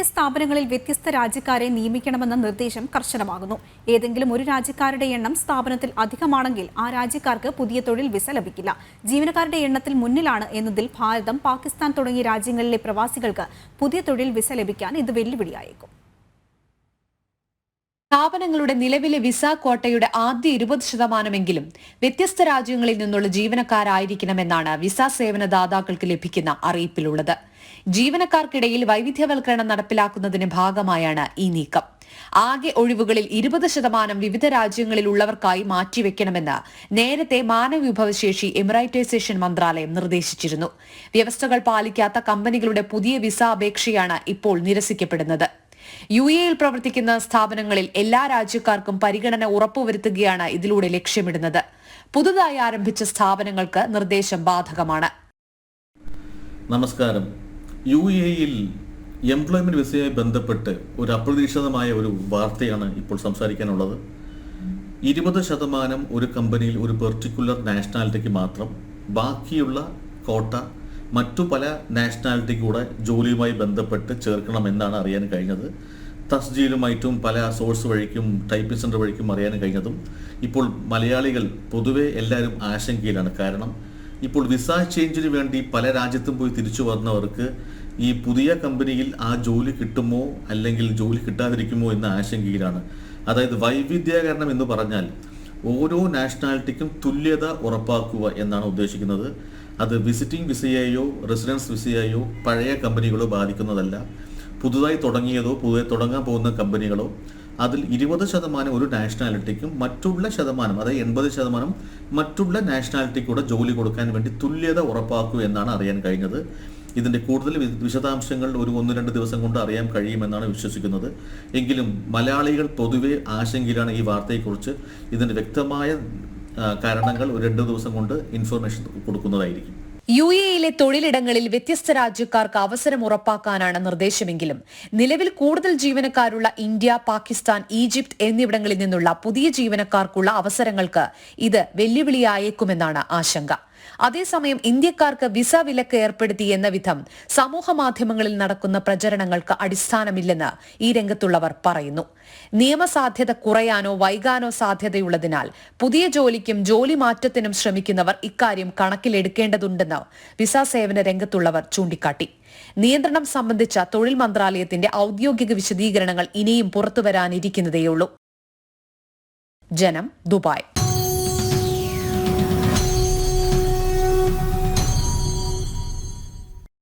സ്ഥാപനങ്ങളിൽ വ്യത്യസ്ത രാജ്യക്കാരെ നിയമിക്കണമെന്ന നിർദ്ദേശം കർശനമാകുന്നു. ഏതെങ്കിലും ഒരു രാജ്യക്കാരുടെ എണ്ണം സ്ഥാപനത്തിൽ അധികമാണെങ്കിൽ ആ രാജ്യക്കാർക്ക് പുതിയ തൊഴിൽ വിസ ലഭിക്കില്ല. ജീവനക്കാരുടെ എണ്ണത്തിൽ മുന്നിലാണ് എന്നതിൽ ഭാരതം, പാകിസ്ഥാൻ തുടങ്ങിയ രാജ്യങ്ങളിലെ പ്രവാസികൾക്ക് പുതിയ തൊഴിൽ വിസ ലഭിക്കാൻ ഇത് വെല്ലുവിളിയായേക്കും. സ്ഥാപനങ്ങളുടെ നിലവിലെ വിസ ക്വാട്ടയുടെ ആദ്യ 20% വ്യത്യസ്ത രാജ്യങ്ങളിൽ നിന്നുള്ള ജീവനക്കാരായിരിക്കണമെന്നാണ് വിസ സേവനദാതാക്കൾക്ക് ലഭിക്കുന്ന അറിയിപ്പിലുള്ളത്. ജീവനക്കാർക്കിടയിൽ വൈവിധ്യവൽക്കരണം നടപ്പിലാക്കുന്നതിന് ഭാഗമായാണ് ഈ നീക്കം. ആകെ ഒഴിവുകളിൽ 20% വിവിധ രാജ്യങ്ങളിൽ ഉള്ളവർക്കായി മാറ്റിവെക്കണമെന്ന് നേരത്തെ മാനവവിഭവശേഷി എമിറൈറ്റൈസേഷൻ മന്ത്രാലയം നിർദ്ദേശിച്ചിരുന്നു. വ്യവസ്ഥകൾ പാലിക്കാത്ത കമ്പനികളുടെ പുതിയ വിസ അപേക്ഷയാണ് ഇപ്പോൾ നിരസിക്കപ്പെടുന്നത്. UAE പ്രവർത്തിക്കുന്ന സ്ഥാപനങ്ങളിൽ എല്ലാ രാജ്യക്കാർക്കും പരിഗണന ഉറപ്പുവരുത്തുകയാണ് ഇതിലൂടെ ലക്ഷ്യമിടുന്നത്. പുതുതായി ആരംഭിച്ച സ്ഥാപനങ്ങൾക്ക് നിർദ്ദേശം ബാധകമാണ്. നമസ്കാരം. UAE-യിൽ എംപ്ലോയ്മെന്റ് വിസയുമായി ബന്ധപ്പെട്ട് ഒരു അപ്രതീക്ഷിതമായ ഒരു വാർത്തയാണ് ഇപ്പോൾ സംസാരിക്കാനുള്ളത്. 20% ഒരു കമ്പനിയിൽ ഒരു പെർട്ടിക്കുലർ നാഷണാലിറ്റിക്ക് മാത്രം, ബാക്കിയുള്ള കോട്ട മറ്റു പല നാഷണാലിറ്റിക്ക് കൂടെ ജോലിയുമായി ബന്ധപ്പെട്ട് ചേർക്കണമെന്നാണ് അറിയാൻ കഴിഞ്ഞത്. തസ്ജീലുമായിട്ടും പല സോഴ്സ് വഴിക്കും ടൈപ്പിംഗ് സെൻറ്റർ വഴിക്കും അറിയാൻ കഴിഞ്ഞതും ഇപ്പോൾ മലയാളികൾ പൊതുവെ എല്ലാവരും ആശങ്കയിലാണ്. കാരണം ഇപ്പോൾ വിസ ചേഞ്ചിന് വേണ്ടി പല രാജ്യത്തും പോയി തിരിച്ചു വന്നവർക്ക് ഈ പുതിയ കമ്പനിയിൽ ആ ജോലി കിട്ടുമോ അല്ലെങ്കിൽ ജോലി കിട്ടാതിരിക്കുമോ എന്ന ആശങ്കയിലാണ്. അതായത് വൈവിധ്യീകരണം എന്ന് പറഞ്ഞാൽ ഓരോ നാഷണാലിറ്റിക്കും തുല്യത ഉറപ്പാക്കുക എന്നാണ് ഉദ്ദേശിക്കുന്നത്. അത് വിസിറ്റിംഗ് വിസയെയോ റെസിഡൻസ് വിസയെയോ പഴയ കമ്പനികളോ ബാധിക്കുന്നതല്ല. പുതുതായി തുടങ്ങിയതോ പുതുതായി തുടങ്ങാൻ പോകുന്ന കമ്പനികളോ അതിൽ 20% ഒരു നാഷണാലിറ്റിക്കും മറ്റുള്ള ശതമാനം, അതായത് 80% മറ്റുള്ള നാഷണാലിറ്റിക്കൂടെ ജോലി കൊടുക്കാൻ വേണ്ടി തുല്യത ഉറപ്പാക്കുക എന്നാണ് അറിയാൻ കഴിഞ്ഞത്. ഇതിൻ്റെ കൂടുതൽ വിശദാംശങ്ങൾ ഒരു 1-2 ദിവസം കൊണ്ട് അറിയാൻ കഴിയുമെന്നാണ് വിശ്വസിക്കുന്നത്. എങ്കിലും മലയാളികൾ പൊതുവെ ആശങ്കയിലാണ് ഈ വാർത്തയെക്കുറിച്ച്. ഇതിൻ്റെ വ്യക്തമായ കാരണങ്ങൾ ഒരു 2 ദിവസം കൊണ്ട് ഇൻഫർമേഷൻ കൊടുക്കുന്നതായിരിക്കും. UAE-യിലെ തൊഴിലിടങ്ങളിൽ വ്യത്യസ്ത രാജ്യക്കാർക്ക് അവസരം ഉറപ്പാക്കാനാണ് നിർദ്ദേശമെങ്കിലും നിലവിൽ കൂടുതൽ ജീവനക്കാരുള്ള ഇന്ത്യ, പാകിസ്ഥാൻ, ഈജിപ്ത് എന്നിവിടങ്ങളിൽ നിന്നുള്ള പുതിയ ജീവനക്കാർക്കുള്ള അവസരങ്ങൾക്ക് ഇത് വെല്ലുവിളിയായേക്കുമെന്നാണ് ആശങ്ക. അതേസമയം ഇന്ത്യക്കാർക്ക് വിസ വിലക്ക് ഏർപ്പെടുത്തി എന്ന വിധം സമൂഹ മാധ്യമങ്ങളിൽ നടക്കുന്ന പ്രചരണങ്ങൾക്ക് അടിസ്ഥാനമില്ലെന്ന് ഈ രംഗത്തുള്ളവർ പറയുന്നു. നിയമസാധ്യത കുറയാനോ വൈകാനോ സാധ്യതയുള്ളതിനാൽ പുതിയ ജോലിക്കും ജോലി മാറ്റത്തിനും ശ്രമിക്കുന്നവർ ഇക്കാര്യം കണക്കിലെടുക്കേണ്ടതുണ്ടെന്ന് വിസ സേവന രംഗത്തുള്ളവർ ചൂണ്ടിക്കാട്ടി. നിയന്ത്രണം സംബന്ധിച്ച തൊഴിൽ മന്ത്രാലയത്തിന്റെ ഔദ്യോഗിക വിശദീകരണങ്ങൾ ഇനിയും പുറത്തുവരാനിരിക്കുന്നതേയുള്ളൂ. ജനം, ദുബായ്.